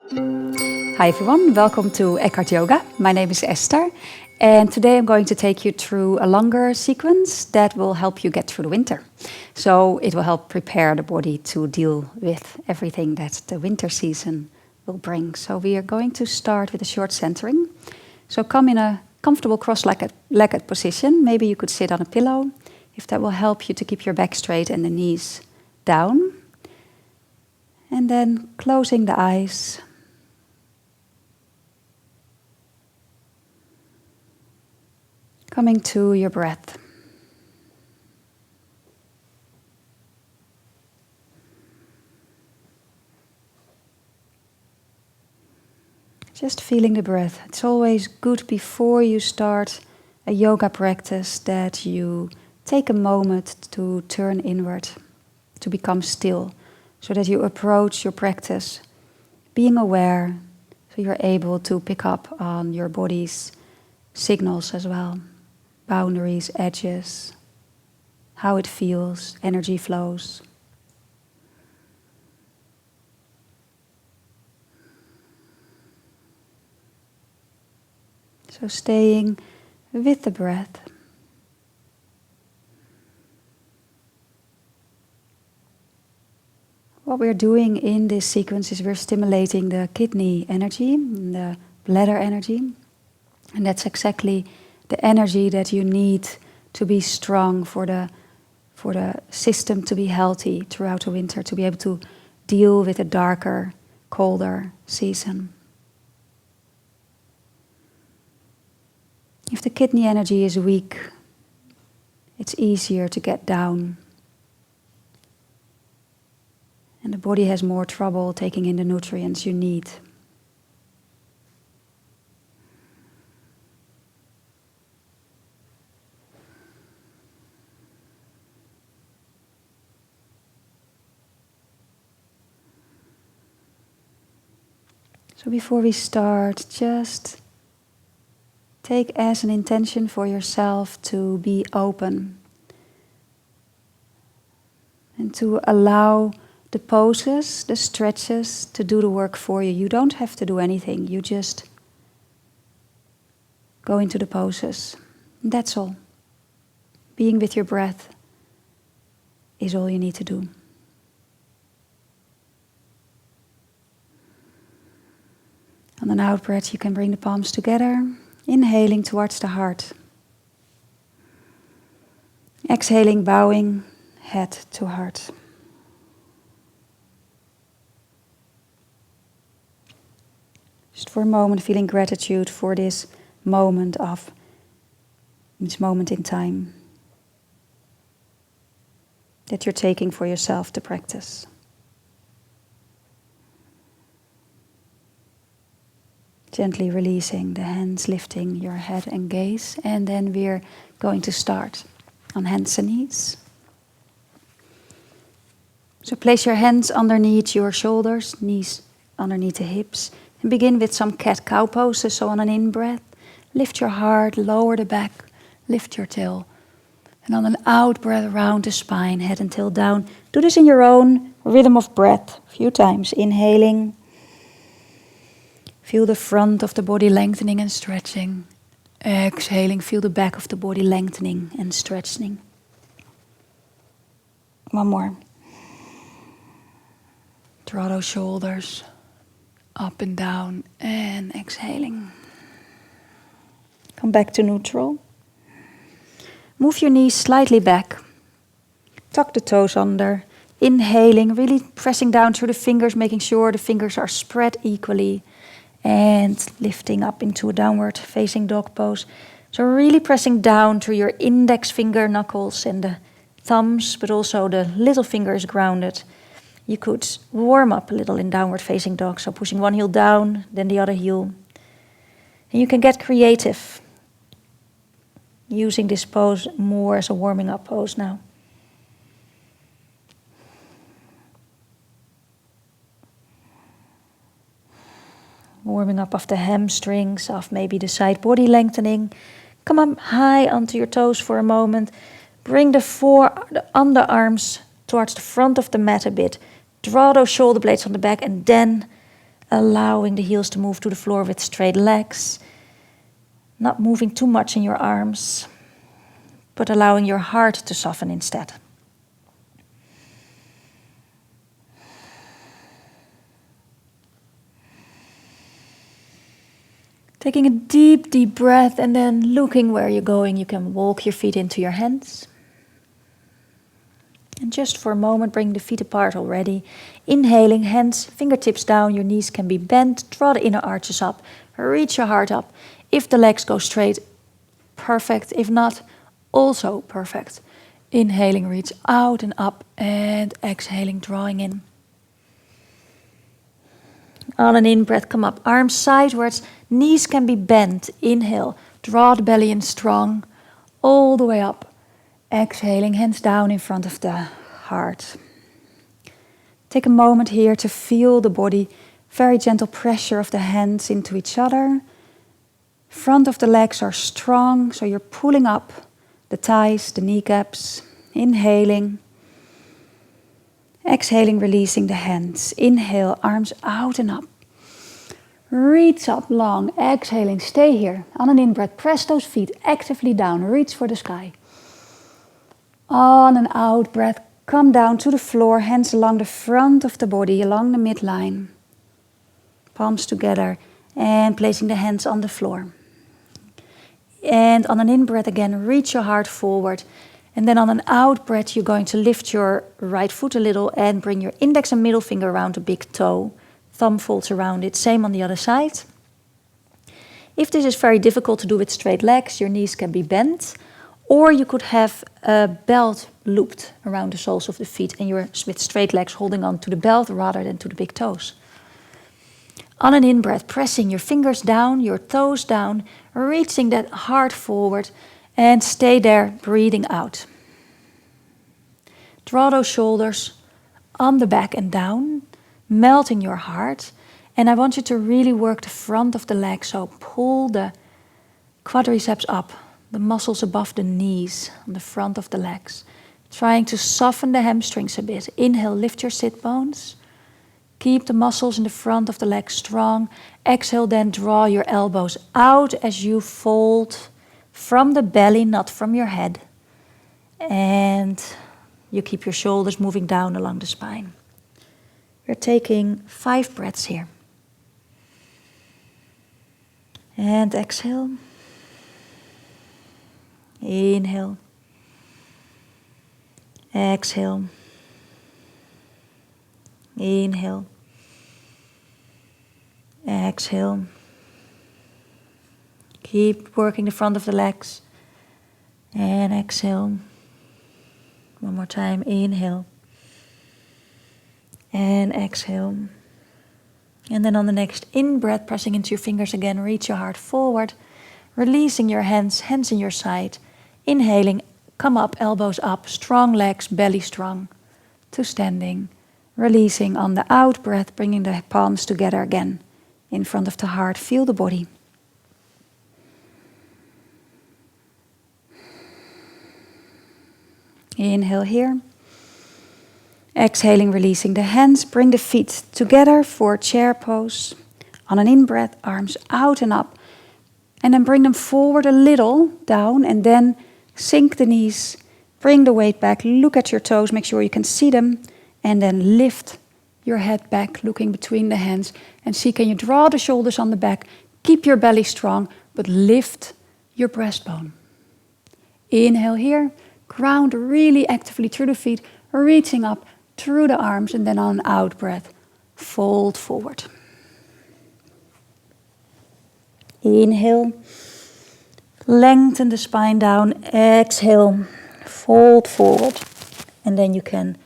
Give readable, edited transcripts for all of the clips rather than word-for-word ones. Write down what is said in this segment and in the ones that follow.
Hi everyone, welcome to Eckhart Yoga. My name is Esther and today I'm going to take you through a longer sequence that will help you get through the winter. So it will help prepare the body to deal with everything that the winter season will bring. So we are going to start with a short centering. So come in a comfortable cross-legged position. Maybe you could sit on a pillow if that will help you to keep your back straight and the knees down. And then closing the eyes. Coming to your breath. Just feeling the breath. It's always good before you start a yoga practice that you take a moment to turn inward, to become still, so that you approach your practice being aware, so you're able to pick up on your body's signals as well. Boundaries, edges, how it feels, energy flows. So staying with the breath. What we're doing in this sequence is we're stimulating the kidney energy, the bladder energy, and that's exactly the energy that you need to be strong for the system to be healthy throughout the winter, to be able to deal with a darker, colder season. If the kidney energy is weak, it's easier to get down. And the body has more trouble taking in the nutrients you need. So before we start, just take as an intention for yourself to be open and to allow the poses, the stretches to do the work for you. You don't have to do anything, you just go into the poses. That's all. Being with your breath is all you need to do. On an out breath, you can bring the palms together, inhaling towards the heart. Exhaling, bowing, head to heart. Just for a moment, feeling gratitude for this moment in time that you're taking for yourself to practice. Gently releasing the hands, lifting your head and gaze. And then we're going to start on hands and knees. So place your hands underneath your shoulders, knees underneath the hips. And begin with some cat-cow poses. So on an in-breath, lift your heart, lower the back, lift your tail. And on an out-breath, round the spine, head and tail down. Do this in your own rhythm of breath, a few times. Inhaling. Feel the front of the body lengthening and stretching. Exhaling, feel the back of the body lengthening and stretching. One more. Draw those shoulders up and down and exhaling. Come back to neutral. Move your knees slightly back. Tuck the toes under. Inhaling, really pressing down through the fingers, making sure the fingers are spread equally. And lifting up into a downward facing dog pose. So really pressing down through your index finger knuckles and the thumbs, but also the little finger is grounded. You could warm up a little in downward facing dog, so pushing one heel down, then the other heel. And you can get creative, using this pose more as a warming up pose now. Warming up of the hamstrings, of maybe the side body lengthening. Come up high onto your toes for a moment. Bring the underarms towards the front of the mat a bit. Draw those shoulder blades on the back and then allowing the heels to move to the floor with straight legs, not moving too much in your arms, but allowing your heart to soften instead. Taking a deep, deep breath and then looking where you're going, you can walk your feet into your hands. And just for a moment, bring the feet apart already. Inhaling, hands, fingertips down, your knees can be bent. Draw the inner arches up, reach your heart up. If the legs go straight, perfect. If not, also perfect. Inhaling, reach out and up, and exhaling, drawing in. On an in-breath, come up, arms sidewards, knees can be bent. Inhale, draw the belly in strong, all the way up. Exhaling, hands down in front of the heart. Take a moment here to feel the body, very gentle pressure of the hands into each other. Front of the legs are strong, so you're pulling up the thighs, the kneecaps. Inhaling. Exhaling, releasing the hands. Inhale, arms out and up. Reach up long. Exhaling, stay here. On an in-breath, press those feet actively down. Reach for the sky. On an out breath, come down to the floor, hands along the front of the body, along the midline. Palms together and placing the hands on the floor. And on an in-breath again, reach your heart forward. And then on an out breath, you're going to lift your right foot a little and bring your index and middle finger around the big toe. Thumb folds around it, same on the other side. If this is very difficult to do with straight legs, your knees can be bent. Or you could have a belt looped around the soles of the feet and you're with straight legs holding on to the belt rather than to the big toes. On an in-breath, pressing your fingers down, your toes down, reaching that heart forward and stay there, breathing out. Draw those shoulders on the back and down, melting your heart. And I want you to really work the front of the leg, so pull the quadriceps up. The muscles above the knees on the front of the legs. Trying to soften the hamstrings a bit. Inhale, lift your sit bones. Keep the muscles in the front of the legs strong. Exhale, then draw your elbows out as you fold from the belly, not from your head. And you keep your shoulders moving down along the spine. We're taking 5 breaths here. And exhale. Inhale. Exhale. Inhale. Exhale. Keep working the front of the legs. And exhale. One more time. Inhale. And exhale. And then on the next in-breath, pressing into your fingers again, reach your heart forward. Releasing your hands in your side. Inhaling, come up, elbows up, strong legs, belly strong, to standing. Releasing on the out breath, bringing the palms together again in front of the heart. Feel the body. Inhale here. Exhaling, releasing the hands. Bring the feet together for chair pose. On an in-breath, arms out and up. And then bring them forward a little, down, and then sink the knees, bring the weight back, look at your toes, make sure you can see them, and then lift your head back, looking between the hands, and see, can you draw the shoulders on the back, keep your belly strong, but lift your breastbone. Inhale here, ground really actively through the feet, reaching up through the arms, and then on an out breath, fold forward. Inhale. Lengthen the spine down, exhale, fold forward. And then you can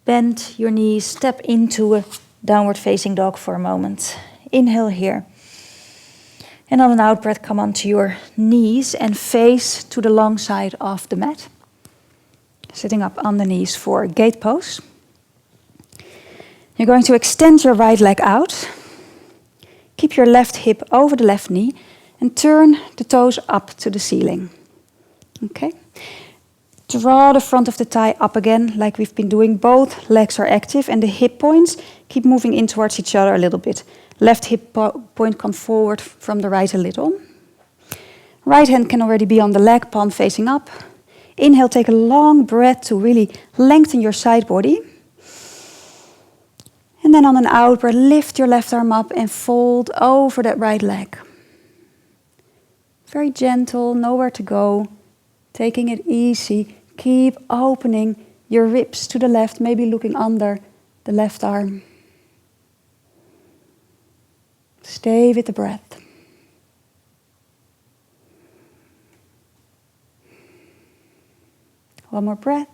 bend your knees, step into a downward facing dog for a moment. Inhale here. And on an out breath, come onto your knees and face to the long side of the mat. Sitting up on the knees for gate pose. You're going to extend your right leg out. Keep your left hip over the left knee. And turn the toes up to the ceiling. Okay? Draw the front of the thigh up again, like we've been doing. Both legs are active, and the hip points keep moving in towards each other a little bit. Left hip point come forward from the right a little. Right hand can already be on the leg, palm facing up. Inhale, take a long breath to really lengthen your side body. And then on an out breath, lift your left arm up and fold over that right leg. Very gentle, nowhere to go. Taking it easy. Keep opening your ribs to the left, maybe looking under the left arm. Stay with the breath. One more breath.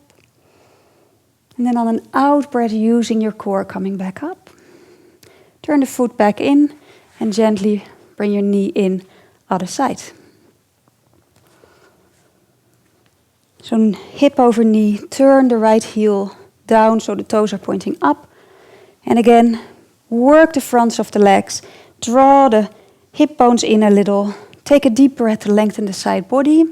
And then on an out breath, using your core, coming back up. Turn the foot back in and gently bring your knee in, other side. So hip over knee, turn the right heel down so the toes are pointing up. And again, work the fronts of the legs. Draw the hip bones in a little. Take a deep breath to lengthen the side body.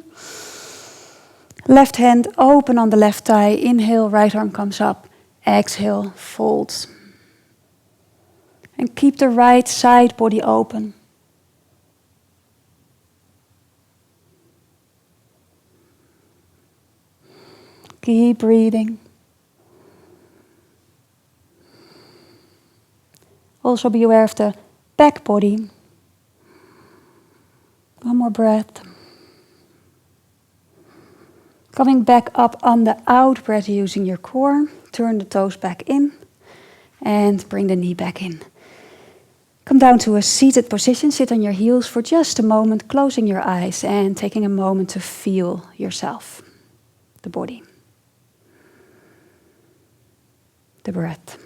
Left hand open on the left thigh. Inhale, right arm comes up. Exhale, folds. And keep the right side body open. Keep breathing. Also be aware of the back body. One more breath. Coming back up on the out breath using your core. Turn the toes back in and bring the knee back in. Come down to a seated position. Sit on your heels for just a moment, closing your eyes and taking a moment to feel yourself, the body. The breath.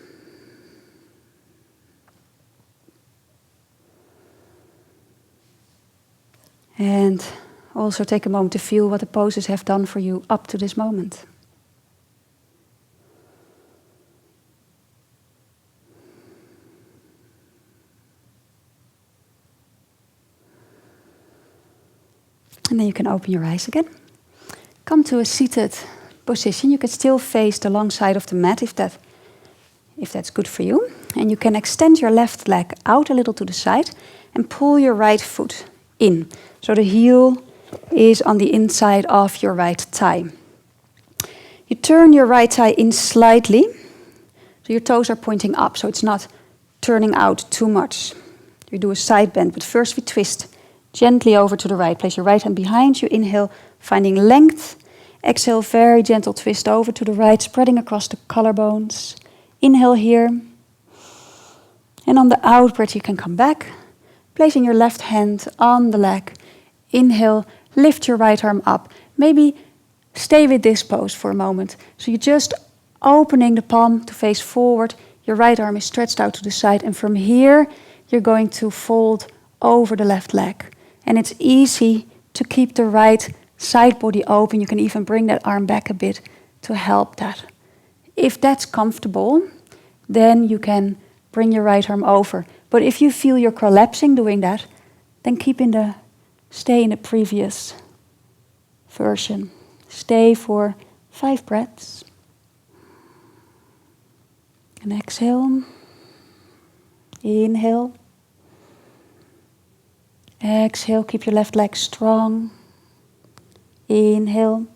And also take a moment to feel what the poses have done for you up to this moment. And then you can open your eyes again. Come to a seated position. You can still face the long side of the mat if that's good for you. And you can extend your left leg out a little to the side and pull your right foot in. So the heel is on the inside of your right thigh. You turn your right thigh in slightly. So your toes are pointing up, so it's not turning out too much. You do a side bend, but first we twist gently over to the right. Place your right hand behind you. Inhale, finding length. Exhale, very gentle twist over to the right, spreading across the collarbones. Inhale here. And on the out breath, you can come back, placing your left hand on the leg. Inhale, lift your right arm up. Maybe stay with this pose for a moment. So you're just opening the palm to face forward. Your right arm is stretched out to the side. And from here, you're going to fold over the left leg. And it's easy to keep the right side body open. You can even bring that arm back a bit to help that. If that's comfortable, then you can bring your right arm over. But if you feel you're collapsing doing that, then stay in the previous version. Stay for 5 breaths. And exhale. Inhale. Exhale, keep your left leg strong. Inhale.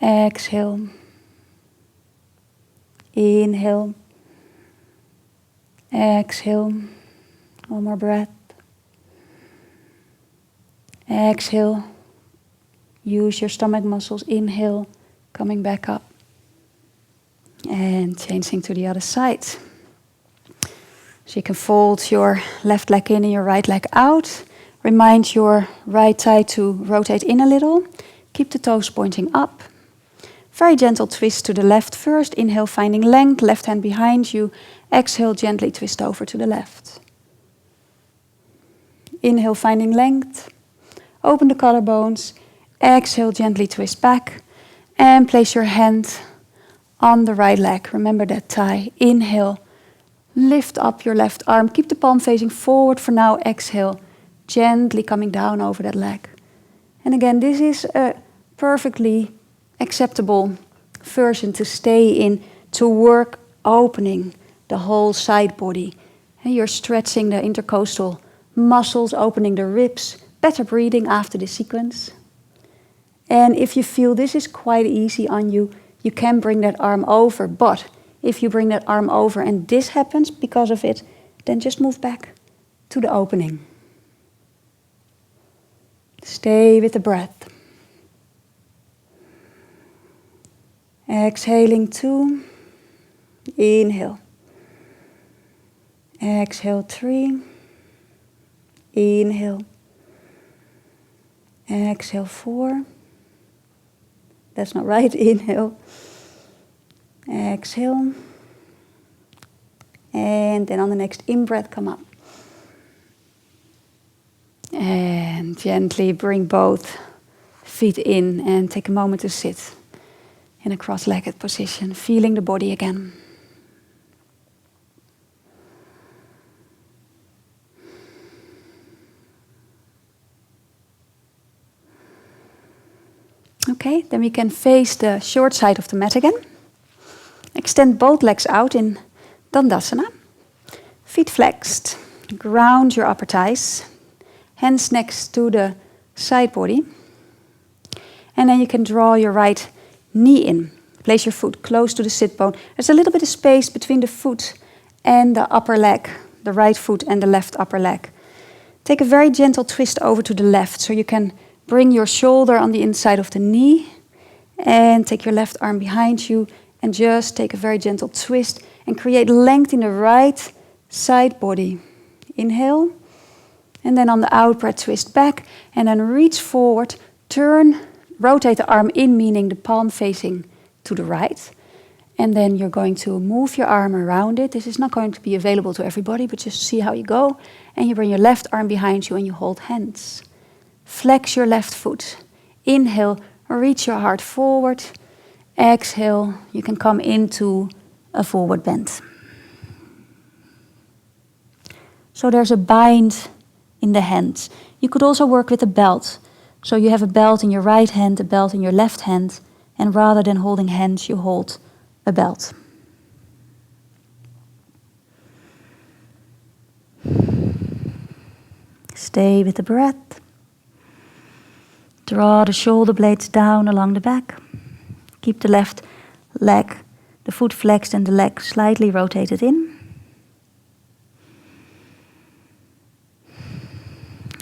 Exhale. Inhale. Exhale. One more breath. Exhale. Use your stomach muscles. Inhale. Coming back up. And changing to the other side. So you can fold your left leg in and your right leg out. Remind your right thigh to rotate in a little. Keep the toes pointing up. Very gentle twist to the left first. Inhale, finding length. Left hand behind you. Exhale, gently twist over to the left. Inhale, finding length. Open the collarbones. Exhale, gently twist back. And place your hand on the right leg. Remember that thigh. Inhale. Lift up your left arm. Keep the palm facing forward for now. Exhale. Gently coming down over that leg. And again, this is a perfectly acceptable version to stay in, to work opening the whole side body. And you're stretching the intercostal muscles, opening the ribs, better breathing after this sequence. And if you feel this is quite easy on you, you can bring that arm over. But if you bring that arm over and this happens because of it, then just move back to the opening. Stay with the breath. Exhaling 2. Inhale. Exhale 3. Inhale. Exhale 4. That's not right. Inhale. Exhale. And then on the next in-breath, come up. And gently bring both feet in and take a moment to sit in a cross-legged position, feeling the body again. Okay, then we can face the short side of the mat again. Extend both legs out in Dandasana. Feet flexed. Ground your upper thighs. Hands next to the side body. And then you can draw your right knee in. Place your foot close to the sit bone. There's a little bit of space between the foot and the upper leg. The right foot and the left upper leg. Take a very gentle twist over to the left so you can bring your shoulder on the inside of the knee and take your left arm behind you and just take a very gentle twist and create length in the right side body. Inhale, and then on the out-breath twist back and then reach forward, turn, rotate the arm in, meaning the palm facing to the right. And then you're going to move your arm around it. This is not going to be available to everybody, but just see how you go. And you bring your left arm behind you and you hold hands. Flex your left foot. Inhale, reach your heart forward. Exhale, you can come into a forward bend. So there's a bind in the hands. You could also work with a belt. So you have a belt in your right hand, a belt in your left hand, and rather than holding hands, you hold a belt. Stay with the breath. Draw the shoulder blades down along the back. Keep the left leg, the foot flexed and the leg slightly rotated in.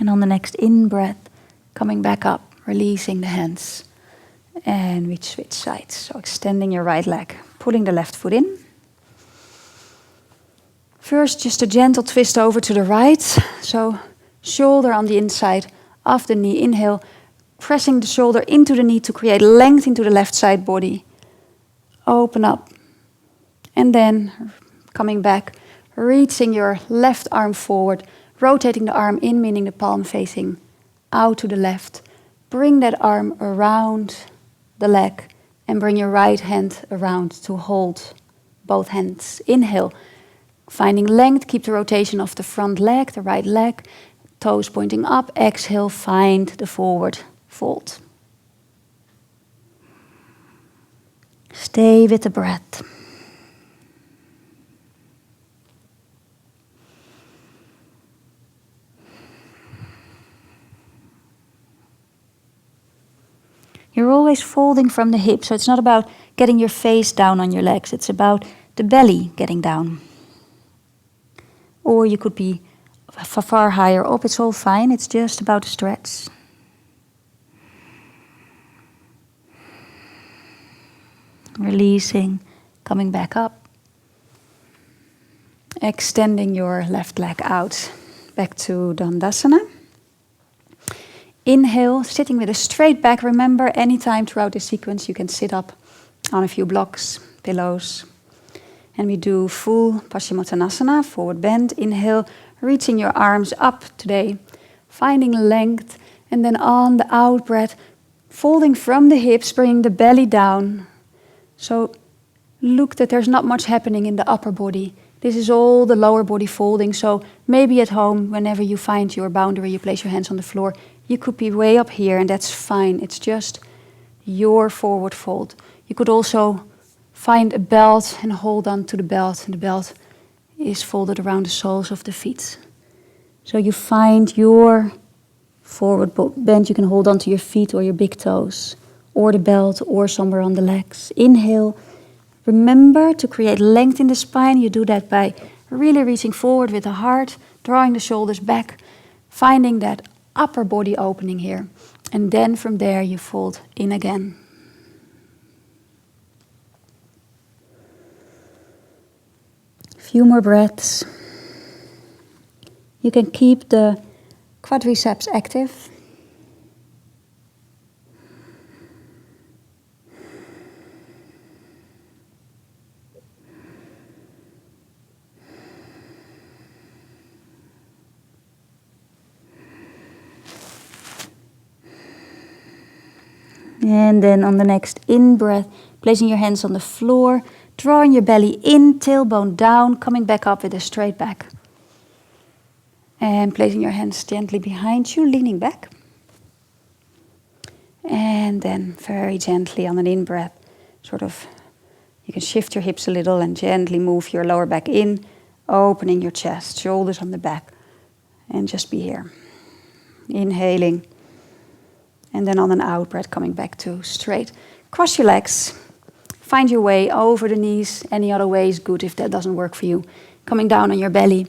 And on the next in-breath, coming back up, releasing the hands. And we switch sides. So extending your right leg, pulling the left foot in. First, just a gentle twist over to the right. So shoulder on the inside of the knee. Inhale. Pressing the shoulder into the knee to create length into the left side body. Open up. And then coming back, reaching your left arm forward, rotating the arm in, meaning the palm facing out to the left. Bring that arm around the leg and bring your right hand around to hold both hands. Inhale, finding length, keep the rotation of the front leg, the right leg, toes pointing up. Exhale, find the forward fold. Stay with the breath. You're always folding from the hips, so it's not about getting your face down on your legs, it's about the belly getting down. Or you could be far higher up, it's all fine, it's just about a stretch. Releasing, coming back up. Extending your left leg out, back to Dandasana. Inhale, sitting with a straight back. Remember, anytime throughout this sequence you can sit up on a few blocks, pillows. And we do full Paschimottanasana, forward bend. Inhale, reaching your arms up today, finding length. And then on the out breath, folding from the hips, bringing the belly down. So look that there's not much happening in the upper body. This is all the lower body folding. So maybe at home, whenever you find your boundary, you place your hands on the floor. You could be way up here and that's fine. It's just your forward fold. You could also find a belt and hold on to the belt, and the belt is folded around the soles of the feet. So you find your forward bend. You can hold on to your feet or your big toes, or the belt, or somewhere on the legs. Inhale. Remember to create length in the spine. You do that by really reaching forward with the heart, drawing the shoulders back, finding that upper body opening here. And then from there you fold in again. A few more breaths. You can keep the quadriceps active. And then on the next in-breath, placing your hands on the floor, drawing your belly in, tailbone down, coming back up with a straight back. And placing your hands gently behind you, leaning back. And then very gently on an in-breath, you can shift your hips a little and gently move your lower back in, opening your chest, shoulders on the back. And just be here. Inhaling. And then on an out breath, coming back to straight. Cross your legs. Find your way over the knees. Any other way is good if that doesn't work for you. Coming down on your belly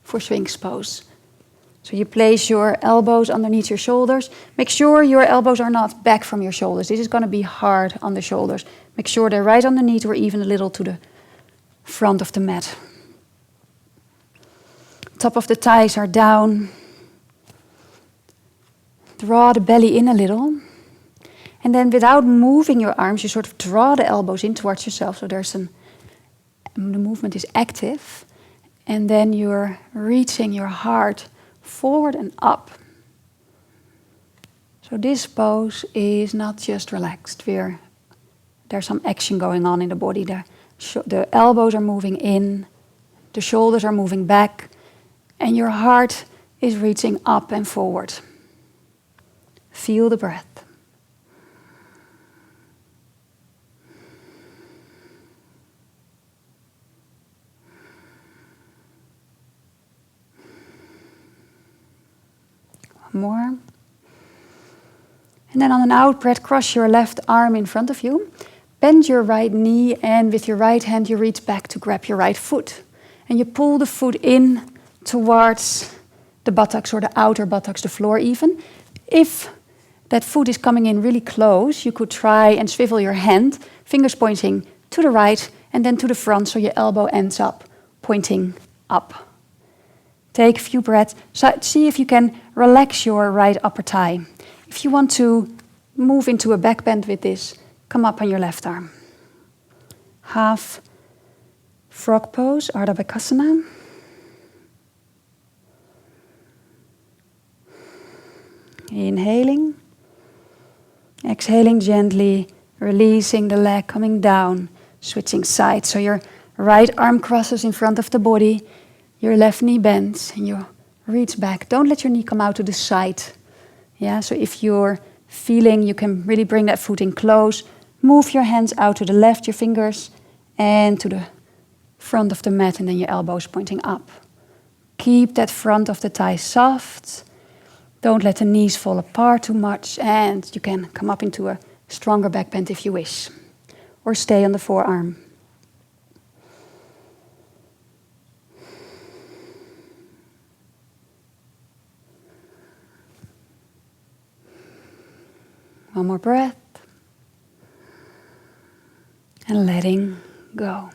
for Sphinx Pose. So you place your elbows underneath your shoulders. Make sure your elbows are not back from your shoulders. This is going to be hard on the shoulders. Make sure they're right underneath or even a little to the front of the mat. Top of the thighs are down. Draw the belly in a little. And then without moving your arms, you sort of draw the elbows in towards yourself. So the movement is active. And then you're reaching your heart forward and up. So this pose is not just relaxed. There's some action going on in the body. The elbows are moving in. The shoulders are moving back. And your heart is reaching up and forward. Feel the breath. One more. And then on an out breath, cross your left arm in front of you. Bend your right knee, and with your right hand you reach back to grab your right foot. And you pull the foot in towards the buttocks or the outer buttocks, the floor even. If that foot is coming in really close, you could try and swivel your hand, fingers pointing to the right and then to the front, so your elbow ends up pointing up. Take a few breaths. See if you can relax your right upper thigh. If you want to move into a back bend with this, come up on your left arm. Half frog pose, Bakasana. Inhaling. Exhaling gently, releasing the leg, coming down, switching sides. So your right arm crosses in front of the body, your left knee bends, and you reach back. Don't let your knee come out to the side. Yeah, so if you're feeling you can really bring that foot in close, move your hands out to the left, your fingers, and to the front of the mat, and then your elbows pointing up. Keep that front of the thigh soft. Don't let the knees fall apart too much, and you can come up into a stronger back bend if you wish. Or stay on the forearm. One more breath. And letting go.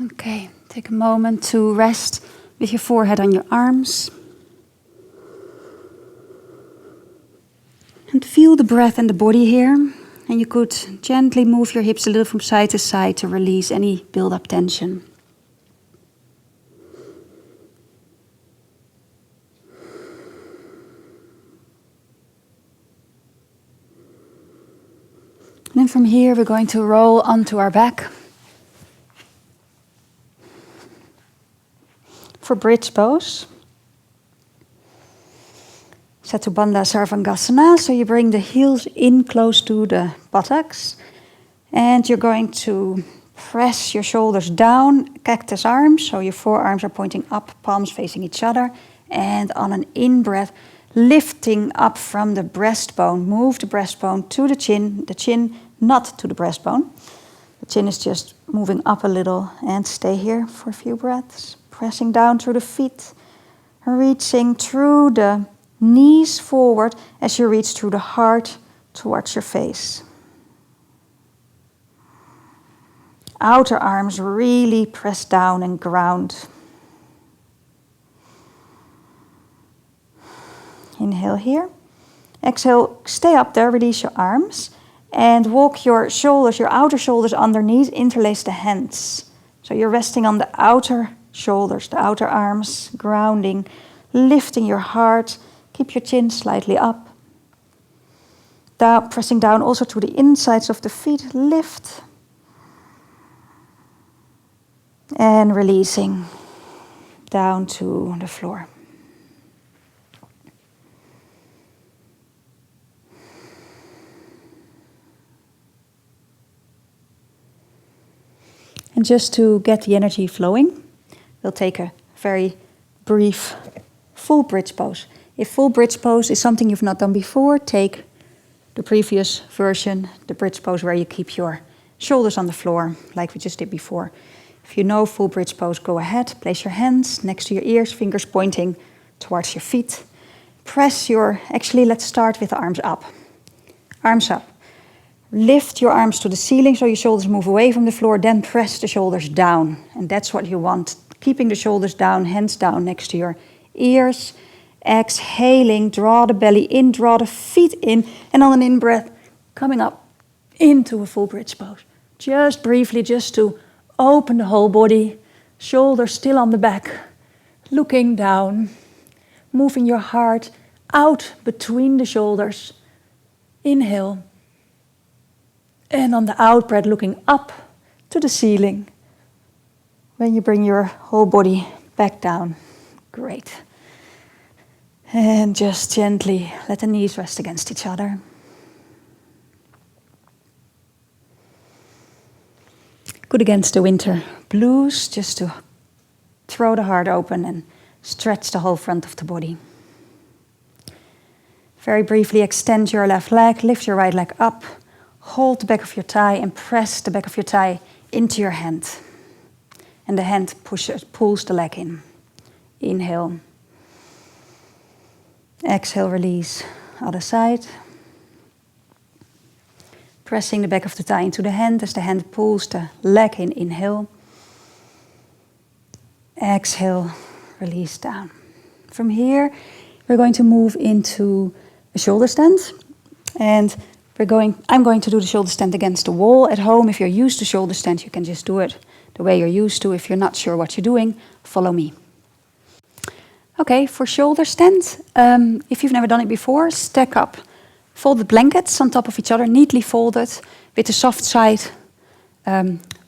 Okay, take a moment to rest with your forehead on your arms. And feel the breath and the body here. And you could gently move your hips a little from side to side to release any build-up tension. And then from here we're going to roll onto our back. For bridge pose. Setubandha Sarvangasana. So you bring the heels in close to the buttocks. And you're going to press your shoulders down, cactus arms. So your forearms are pointing up, palms facing each other. And on an in-breath, lifting up from the breastbone. Move the breastbone to the chin not to the breastbone. The chin is just moving up a little, and stay here for a few breaths. Pressing down through the feet, reaching through the knees forward as you reach through the heart towards your face. Outer arms really press down and ground. Inhale here. Exhale, stay up there, release your arms. And walk your shoulders, your outer shoulders underneath, interlace the hands. So you're resting on the outer shoulders, the outer arms, grounding, lifting your heart. Keep your chin slightly up. Down, pressing down also to the insides of the feet, lift. And releasing down to the floor. And just to get the energy flowing, we'll take a very brief full bridge pose. If full bridge pose is something you've not done before, take the previous version, the bridge pose where you keep your shoulders on the floor, like we just did before. If you know full bridge pose, go ahead. Place your hands next to your ears, fingers pointing towards your feet. Actually, let's start with the arms up. Arms up. Lift your arms to the ceiling so your shoulders move away from the floor, then press the shoulders down. And that's what you want. Keeping the shoulders down, hands down next to your ears. Exhaling, draw the belly in, draw the feet in. And on an in-breath, coming up into a full bridge pose. Just briefly, just to open the whole body. Shoulders still on the back. Looking down. Moving your heart out between the shoulders. Inhale. And on the out breath, looking up to the ceiling. When you bring your whole body back down. Great. And just gently let the knees rest against each other. Good against the winter blues, just to throw the heart open and stretch the whole front of the body. Very briefly extend your left leg, lift your right leg up. Hold the back of your thigh and press the back of your thigh into your hand. And the hand pulls the leg in. Inhale. Exhale, release. Other side. Pressing the back of the thigh into the hand as the hand pulls the leg in. Inhale. Exhale, release down. From here, we're going to move into a shoulder stand. And I'm going to do the shoulder stand against the wall. At home, if you're used to shoulder stand, you can just do it the way you're used to. If you're not sure what you're doing, follow me. Okay, for shoulder stand, if you've never done it before, stack up folded blankets on top of each other, neatly folded, with the soft side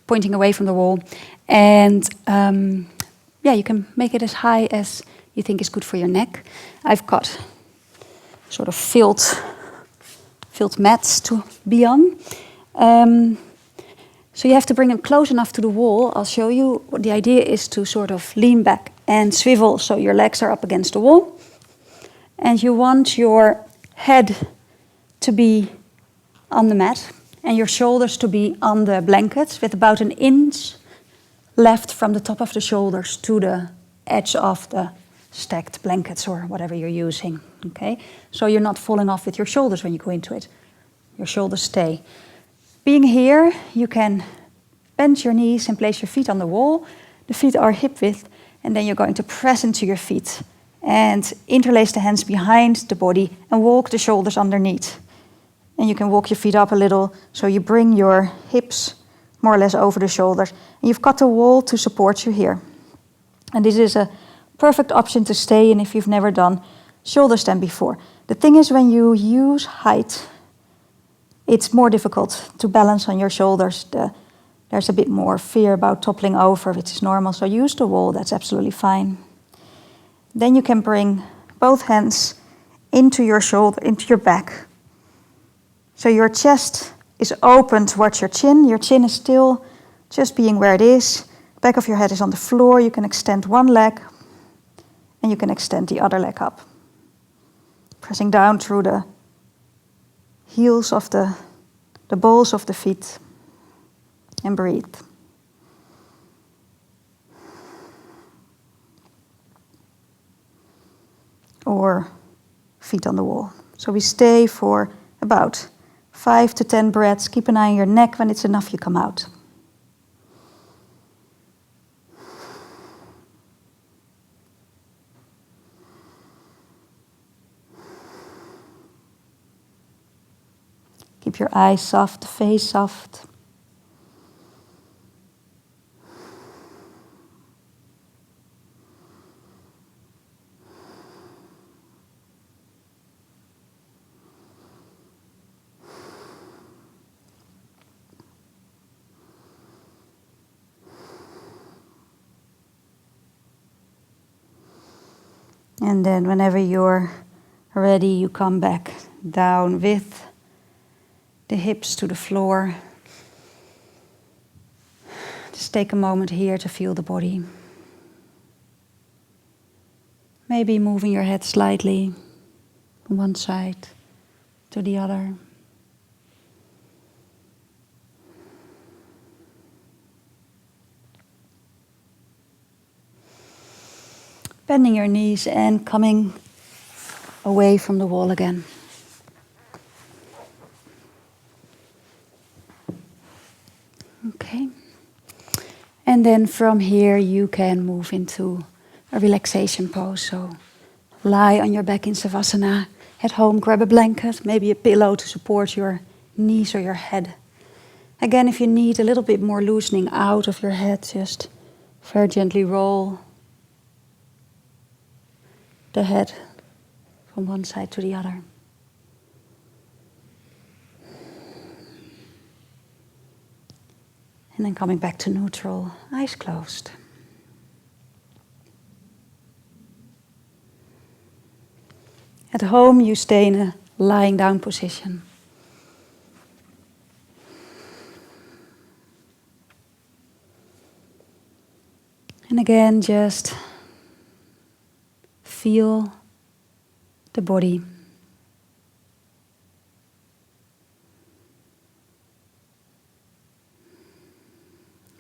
pointing away from the wall. And you can make it as high as you think is good for your neck. I've got sort of filled mats to be on. So you have to bring them close enough to the wall. I'll show you. The idea is to sort of lean back and swivel so your legs are up against the wall. And you want your head to be on the mat and your shoulders to be on the blankets with about 1 inch left from the top of the shoulders to the edge of the stacked blankets or whatever you're using. Okay, so you're not falling off with your shoulders when you go into it. Your shoulders stay. Being here, you can bend your knees and place your feet on the wall. The feet are hip width, and then you're going to press into your feet and interlace the hands behind the body and walk the shoulders underneath. And you can walk your feet up a little, so you bring your hips more or less over the shoulders. And you've got the wall to support you here. And this is a perfect option to stay in if you've never done shoulder stand before. The thing is, when you use height, it's more difficult to balance on your shoulders. There's a bit more fear about toppling over, which is normal. So use the wall, that's absolutely fine. Then you can bring both hands into your shoulder, into your back. So your chest is open towards your chin. Your chin is still just being where it is. Back of your head is on the floor. You can extend one leg and you can extend the other leg up. Pressing down through the heels of the balls of the feet. And breathe. Or feet on the wall. So we stay for about 5 to 10 breaths. Keep an eye on your neck. When it's enough, you come out. Keep your eyes soft, face soft. And then whenever you're ready, you come back down with the hips to the floor. Just take a moment here to feel the body. Maybe moving your head slightly from one side to the other. Bending your knees and coming away from the wall again. Okay. And then from here you can move into a relaxation pose. So lie on your back in Savasana. At home, grab a blanket, maybe a pillow to support your knees or your head. Again, if you need a little bit more loosening out of your head, just very gently roll the head from one side to the other. And then coming back to neutral, eyes closed. At home, you stay in a lying down position. And again, just feel the body.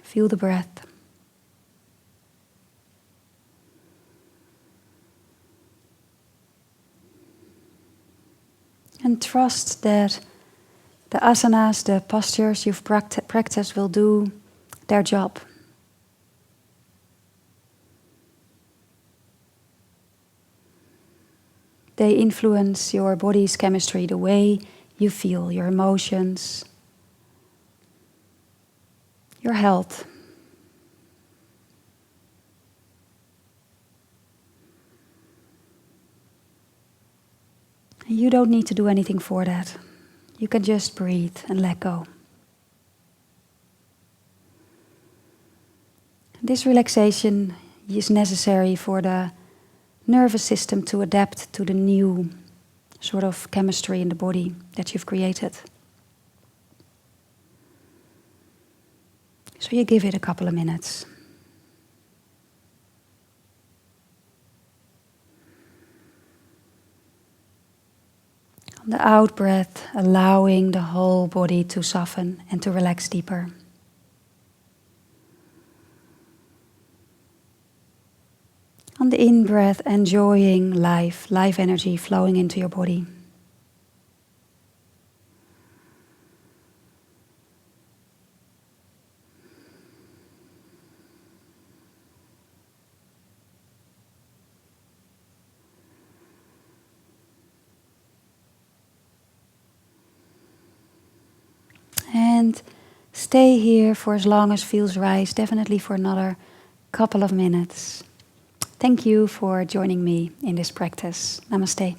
Feel the breath. And trust that the asanas, the postures you've practiced will do their job. They influence your body's chemistry, the way you feel, your emotions, your health. And you don't need to do anything for that. You can just breathe and let go. This relaxation is necessary for the nervous system to adapt to the new sort of chemistry in the body that you've created. So you give it a couple of minutes. On the out breath, allowing the whole body to soften and to relax deeper. On the in-breath, enjoying life energy flowing into your body. And stay here for as long as feels right, definitely for another couple of minutes. Thank you for joining me in this practice. Namaste.